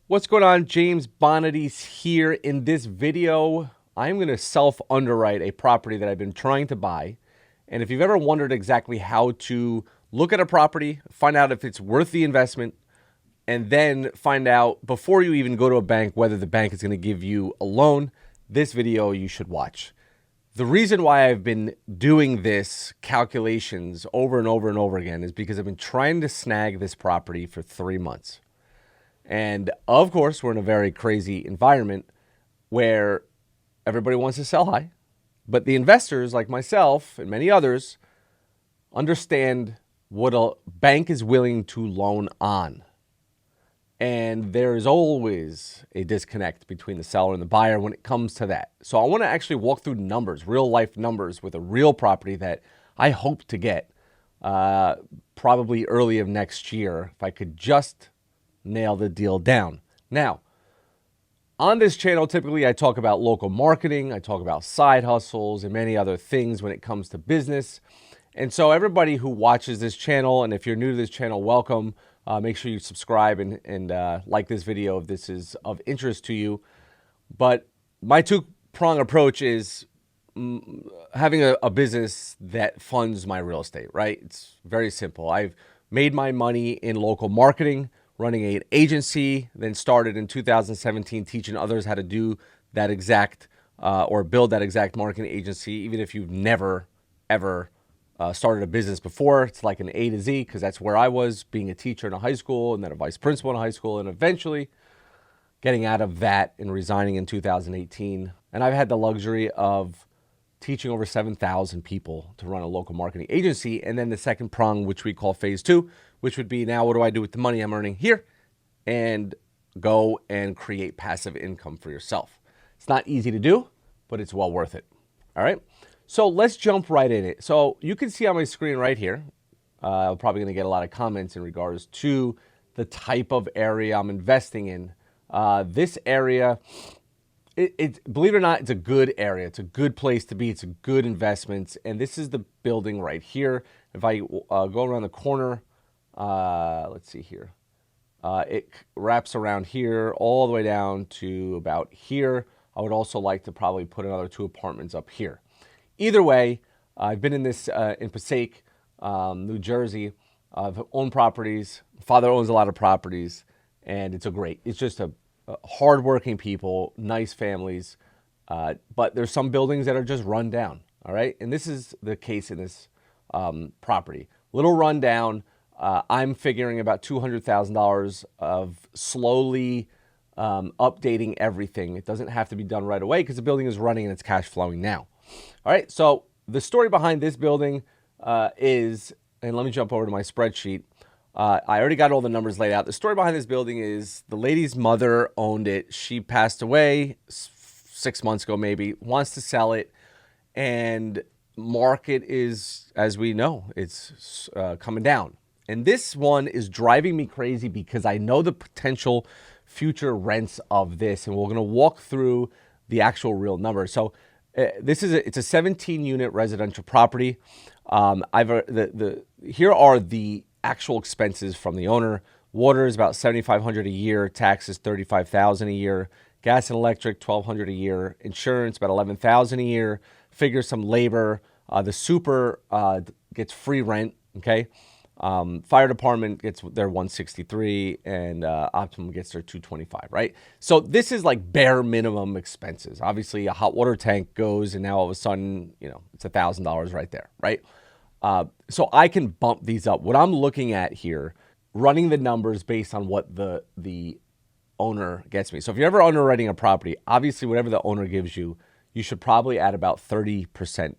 What's going on? James Bonadies here. In this video, I'm going to self-underwrite a property that I've been trying to buy. And if you've ever wondered exactly how to look at a property, find out if it's worth the investment, and then find out before you even go to a bank whether the bank is going to give you a loan, this video you should watch. The reason why I've been doing this calculations over and over and over again is because I've been trying to snag this property for 3 months. And of course, we're in a very crazy environment where everybody wants to sell high, but the investors like myself and many others understand what a bank is willing to loan on. And there is always a disconnect between the seller and the buyer when it comes to that. So I want to actually walk through numbers, real life numbers with a real property that I hope to get probably early of next year if I could just nail the deal down. Now, on this channel, typically I talk about local marketing, I talk about side hustles and many other things when it comes to business. And so everybody who watches this channel, and if you're new to this channel, welcome. Make sure you subscribe and like this video if this is of interest to you. But my two-prong approach is having a business that funds my real estate, right? It's very simple. I've made my money in local marketing, running an agency, then started in 2017 teaching others how to do that exact or build that exact marketing agency, even if you've never, ever started a business before. It's like an A to Z because that's where I was, being a teacher in a high school and then a vice principal in a high school and eventually getting out of that and resigning in 2018. And I've had the luxury of teaching over 7,000 people to run a local marketing agency. And then the second prong, which we call phase two, which would be now what do I do with the money I'm earning here and go and create passive income for yourself. It's not easy to do, but it's well worth it. All right. So let's jump right in it. So you can see on my screen right here, I'm probably going to get a lot of comments in regards to the type of area I'm investing in. This area, believe it or not, it's a good area. It's a good place to be. It's a good investment. And this is the building right here. If I go around the corner, let's see here. It wraps around here all the way down to about here. I would also like to probably put another 2 apartments up here. Either way, I've been in this in Passaic, New Jersey. I've owned properties. Father owns a lot of properties, and it's just a hardworking people, nice families. But there's some buildings that are just run down. All right, and this is the case in this property. Little run down. I'm figuring about $200,000 of slowly updating everything. It doesn't have to be done right away because the building is running and it's cash flowing now. All right, so the story behind this building is, and let me jump over to my spreadsheet. I already got all the numbers laid out. The story behind this building is the lady's mother owned it. She passed away 6 months ago, maybe, wants to sell it. And market is, as we know, it's coming down. And this one is driving me crazy because I know the potential future rents of this. And we're going to walk through the actual real numbers. So it's a 17-unit residential property. Here are the actual expenses from the owner. Water is about $7,500 a year. Taxes $35,000 a year. Gas and electric $1,200 a year. Insurance about $11,000 a year. Figure some labor. The super gets free rent. Okay. Fire department gets their $163 and Optimum gets their $225, right? So this is like bare minimum expenses. Obviously a hot water tank goes and now all of a sudden, it's $1,000 right there, right? So I can bump these up. What I'm looking at here, running the numbers based on what the owner gets me. So if you're ever underwriting a property, obviously whatever the owner gives you, you should probably add about 30%.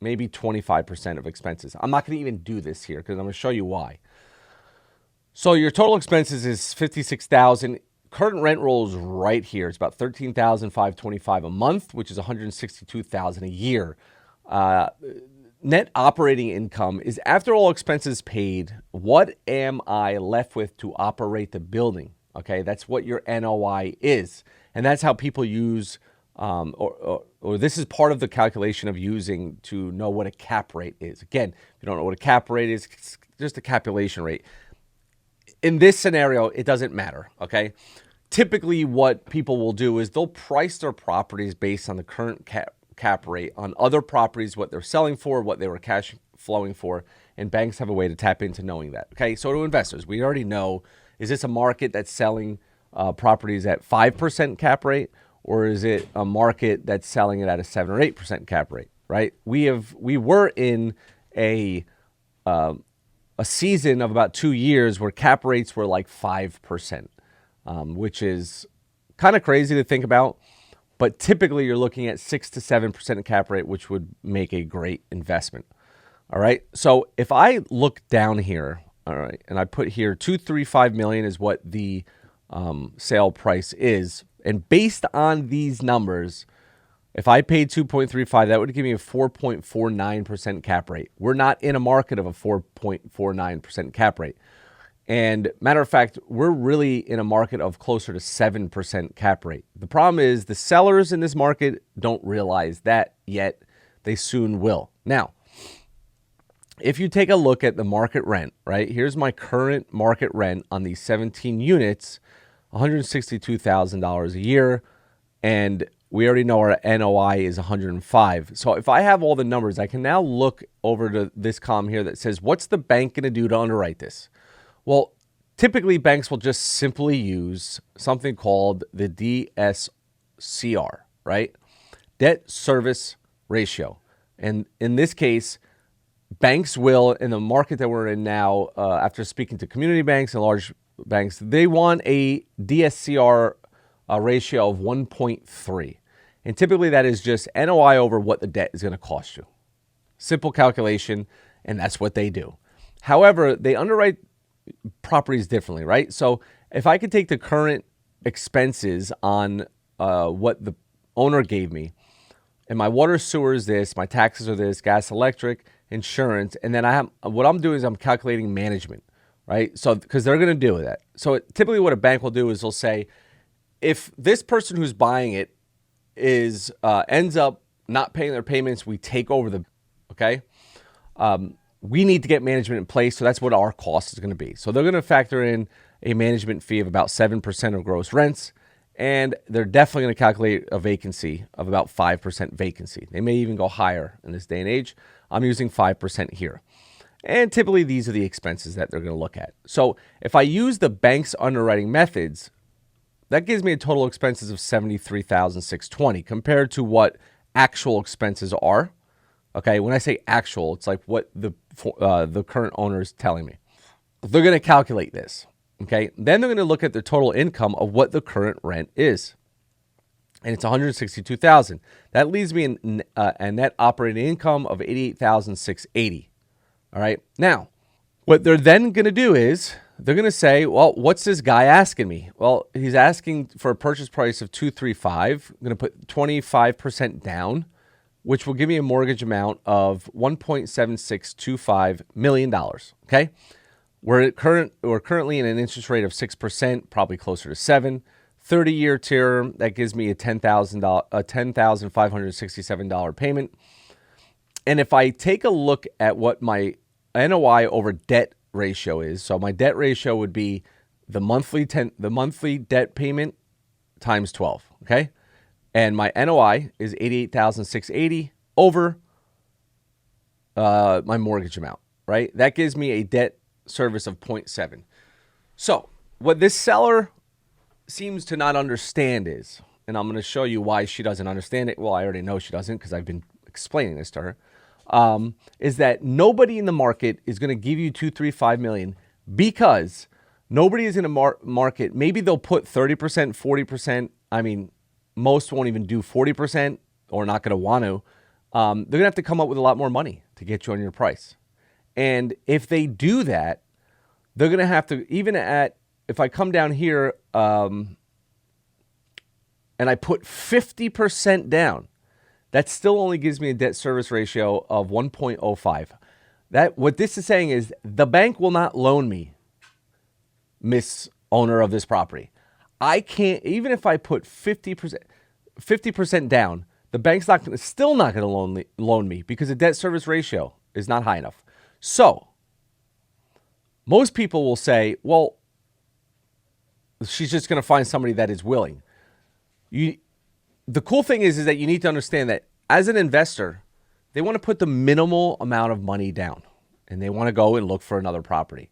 Maybe 25% of expenses. I'm not going to even do this here because I'm going to show you why. So your total expenses is $56,000. Current rent roll is right here. It's about $13,525 a month, which is $162,000 a year. Net operating income is after all expenses paid. What am I left with to operate the building? Okay, that's what your NOI is, and that's how people use. Or this is part of the calculation of using to know what a cap rate is. Again, if you don't know what a cap rate is, it's just a calculation rate. In this scenario, it doesn't matter, okay? typically what people will do is they'll price their properties based on the current cap rate on other properties, what they're selling for, what they were cash flowing for, and banks have a way to tap into knowing that. Okay, so to investors, we already know, is this a market that's selling properties at 5% cap rate, or is it a market that's selling it at a 7 or 8% cap rate, right? We were in a season of about 2 years where cap rates were like 5%, which is kind of crazy to think about. But typically you're looking at 6 to 7% cap rate, which would make a great investment. All right. So if I look down here, all right, and I put here 235 million is what the sale price is. And based on these numbers, if I paid 2.35, that would give me a 4.49% cap rate. We're not in a market of a 4.49% cap rate. And matter of fact, we're really in a market of closer to 7% cap rate. The problem is the sellers in this market don't realize that yet. They soon will. Now, if you take a look at the market rent, right? Here's my current market rent on these 17 units, $162,000 a year. And we already know our NOI is 105. So if I have all the numbers, I can now look over to this column here that says, what's the bank going to do to underwrite this? Well, typically banks will just simply use something called the DSCR, right? Debt service ratio. And in this case, banks will, in the market that we're in now, after speaking to community banks and large banks, they want a DSCR ratio of 1.3. And typically that is just NOI over what the debt is going to cost you. Simple calculation, and that's what they do. However, they underwrite properties differently, right? So if I could take the current expenses on what the owner gave me, and my water, sewer is this, my taxes are this, gas, electric, insurance, and then what I'm doing is I'm calculating management, right? So because they're going to do that. So typically what a bank will do is they'll say, if this person who's buying it is ends up not paying their payments, we take over the, okay? We need to get management in place, so that's what our cost is going to be. So they're going to factor in a management fee of about 7% of gross rents, and they're definitely going to calculate a vacancy of about 5% vacancy. They may even go higher in this day and age. I'm using 5% here. And typically these are the expenses that they're going to look at. So if I use the bank's underwriting methods, that gives me a total expenses of $73,620 compared to what actual expenses are. Okay, when I say actual, it's like what the current owner is telling me. They're going to calculate this. Okay, then they're going to look at the total income of what the current rent is, and it's $162,000. That leaves me a net operating income of $88,680. All right. Now, what they're then going to do is they're going to say, well, what's this guy asking me? Well, he's asking for a purchase price of $235. I'm going to put 25% down, which will give me a mortgage amount of $1.7625 million. Okay. We're currently in an interest rate of 6%, probably closer to 7%. 30-year term, that gives me a $10,567 payment. And if I take a look at what my NOI over debt ratio is, so my debt ratio would be the monthly debt payment times 12, okay? And my NOI is $88,680 over my mortgage amount, right? That gives me a debt service of 0.7. So what this seller seems to not understand is, and I'm going to show you why she doesn't understand it. Well, I already know she doesn't because I've been explaining this to her, is that nobody in the market is going to give you $235 million because nobody is in a market. Maybe they'll put 30%, 40%. I mean, most won't even do 40% or not going to want to. They're going to have to come up with a lot more money to get you on your price. And if they do that, they're going to have to, even at, if I come down here and I put 50% down, that still only gives me a debt service ratio of 1.05. What this is saying is the bank will not loan me, Miss Owner of this property. I can't, even if I put 50% down, the bank's still not going to loan me because the debt service ratio is not high enough. So most people will say, well, she's just going to find somebody that is willing. The cool thing is that you need to understand that as an investor, they want to put the minimal amount of money down and they want to go and look for another property.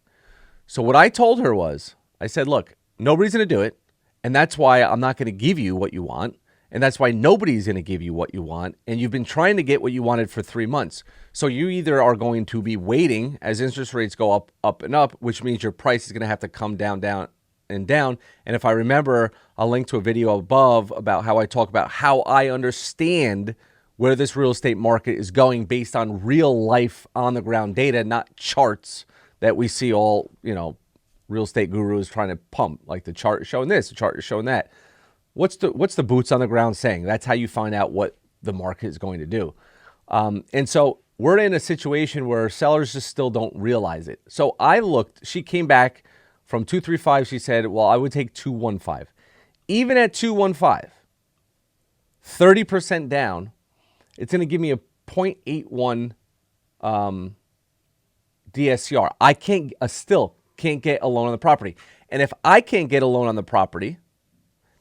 So what I told her was, I said, look, no reason to do it. And that's why I'm not going to give you what you want. And that's why nobody's going to give you what you want. And you've been trying to get what you wanted for 3 months. So you either are going to be waiting as interest rates go up, up, and up, which means your price is going to have to come down, down, and down. And if I remember, I'll link to a video above about how I talk about how I understand where this real estate market is going based on real life on the ground data, not charts that we see all, real estate gurus trying to pump, like the chart is showing this, the chart is showing that. What's the boots on the ground saying? That's how you find out what the market is going to do. And so we're in a situation where sellers just still don't realize it. So I looked, she came back from 235. She said, well, I would take 215. Even at 215, 30% down, it's going to give me a 0.81 DSCR. I still can't get a loan on the property. And if I can't get a loan on the property,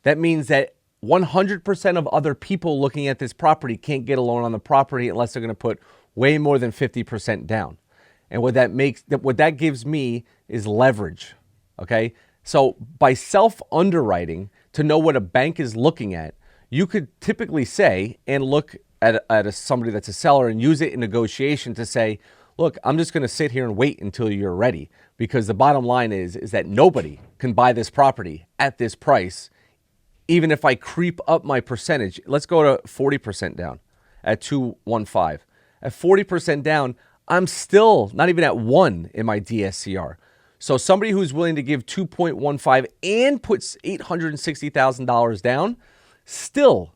that means that 100% of other people looking at this property can't get a loan on the property unless they're going to put way more than 50% down. And what that gives me is leverage. Okay. So by self-underwriting to know what a bank is looking at, you could typically say and look at somebody that's a seller and use it in negotiation to say, look, I'm just going to sit here and wait until you're ready, because the bottom line is that nobody can buy this property at this price, even if I creep up my percentage. Let's go to 40% down at 215. At 40% down, I'm still not even at 1 in my DSCR. So somebody who's willing to give 2.15 and puts $860,000 down still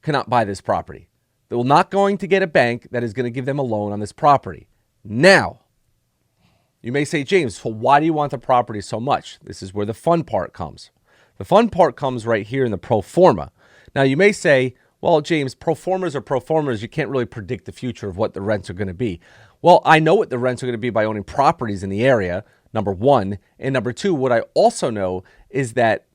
cannot buy this property. They're not going to get a bank that is going to give them a loan on this property. Now, you may say, James, so why do you want the property so much? This is where the fun part comes. The fun part comes right here in the pro forma. Now, you may say, well, James, pro formas are pro formas. You can't really predict the future of what the rents are going to be. Well, I know what the rents are going to be by owning properties in the area, number one. And number two, what I also know is that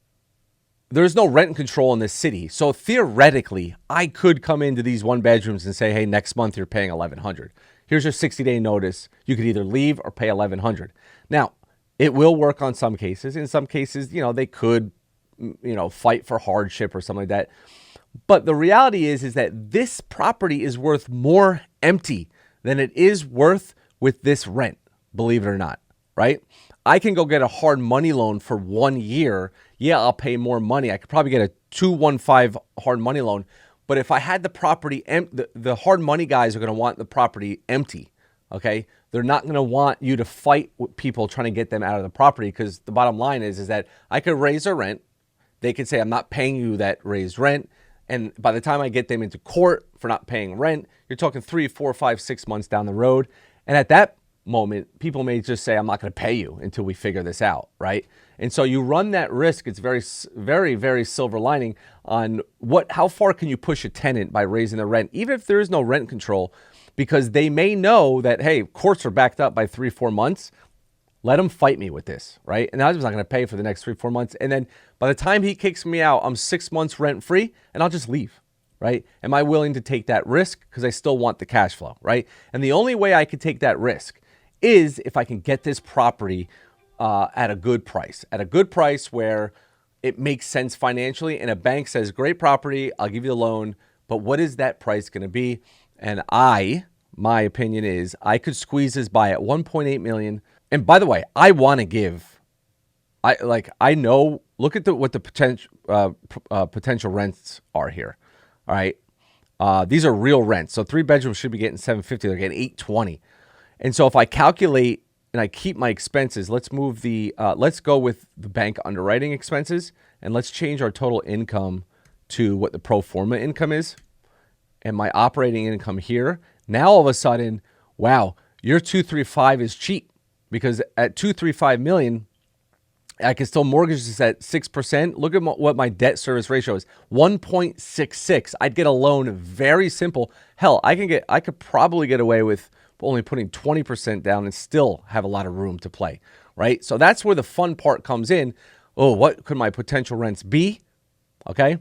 there's no rent control in this city. So theoretically, I could come into these one bedrooms and say, hey, next month you're paying $1,100. Here's your 60-day notice. You could either leave or pay $1,100. Now, it will work on some cases. In some cases, they could, fight for hardship or something like that. But the reality is that this property is worth more empty than it is worth with this rent, believe it or not, right? I can go get a hard money loan for 1 year. Yeah, I'll pay more money. I could probably get a 215 hard money loan. But if I had the property, the hard money guys are going to want the property empty, okay? They're not going to want you to fight with people trying to get them out of the property, because the bottom line is that I could raise their rent. They could say, I'm not paying you that raised rent. And by the time I get them into court for not paying rent, you're talking 3, 4, 5, 6 months down the road. And at that moment, people may just say, I'm not going to pay you until we figure this out, right? And so you run that risk. It's very, very, very silver lining on how far can you push a tenant by raising the rent, even if there is no rent control, because they may know that, hey, courts are backed up by 3, 4 months. Let him fight me with this, right? And I'm just not going to pay for the next 3, 4 months. And then by the time he kicks me out, I'm 6 months rent free and I'll just leave, right? Am I willing to take that risk? Because I still want the cash flow, right? And the only way I could take that risk is if I can get this property at a good price where it makes sense financially. And a bank says, great property, I'll give you the loan, but what is that price going to be? And my opinion is I could squeeze this by at 1.8 million. And by the way, I want to give, I know, look at what the potential rents are here. All right. These are real rents. So 3 bedrooms should be getting $750. They're getting $820. And so if I calculate and I keep my expenses, let's go with the bank underwriting expenses, and let's change our total income to what the pro forma income is and my operating income here. Now all of a sudden, wow, your 235 is cheap, because at 235 million, I can still mortgage this at 6%. Look at what my debt service ratio is, 1.66. I'd get a loan very simple. Hell, I could probably get away with only putting 20% down and still have a lot of room to play, right? So that's where the fun part comes in. oh, what could my potential rents be? Okay.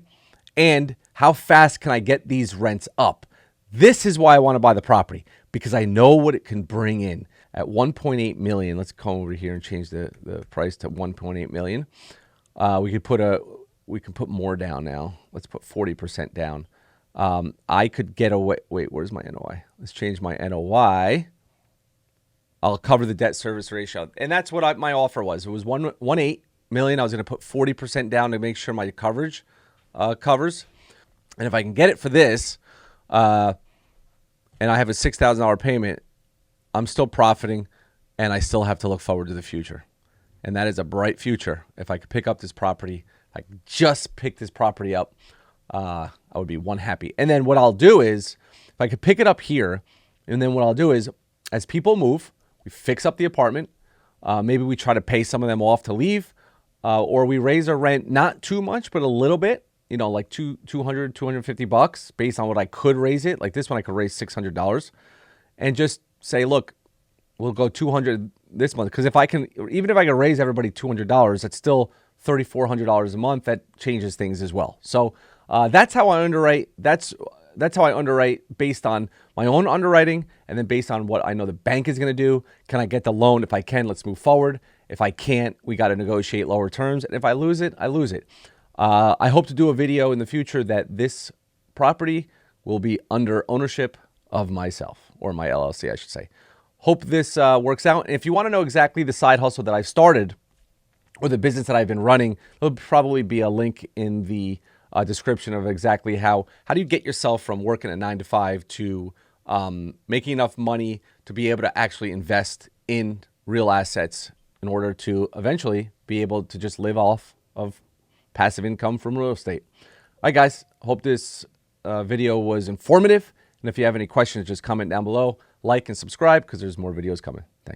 And how fast can I get these rents up? This is why I want to buy the property, because I know what it can bring in at 1.8 million. Let's come over here and change the price to 1.8 million. We can put more down now. Let's put 40% down. I could get away. Wait, where's my NOI? Let's change my NOI. I'll cover the debt service ratio. And that's what my offer was. It was 1.8 million. I was going to put 40% down to make sure my coverage covers. And if I can get it for this, and I have a $6,000 payment, I'm still profiting, and I still have to look forward to the future. And that is a bright future. If I could pick up this property, if I could just pick this property up, I would be one happy. And then what I'll do is, if I could pick it up here, and then what I'll do is, as people move, we fix up the apartment. Maybe we try to pay some of them off to leave, or we raise our rent, not too much, but a little bit, you know, like $250 based on what I could raise it. Like this one, I could raise $600 and just say, look, we'll go $200 this month. Because even if I can raise everybody $200, that's still $3,400 a month. That changes things as well. So that's how I underwrite. That's how I underwrite based on my own underwriting, and then based on what I know the bank is going to do. Can I get the loan? If I can, let's move forward. If I can't, we got to negotiate lower terms. And if I lose it, I lose it. I hope to do a video in the future that this property will be under ownership of myself, or my LLC, I should say. Hope this works out. And if you want to know exactly the side hustle that I've started, or the business that I've been running, there'll probably be a link in the description of exactly how do you get yourself from working a 9 to 5 to making enough money to be able to actually invest in real assets in order to eventually be able to just live off of passive income from real estate. All right, guys, hope this video was informative. And if you have any questions, just comment down below, like and subscribe, because there's more videos coming. Thanks.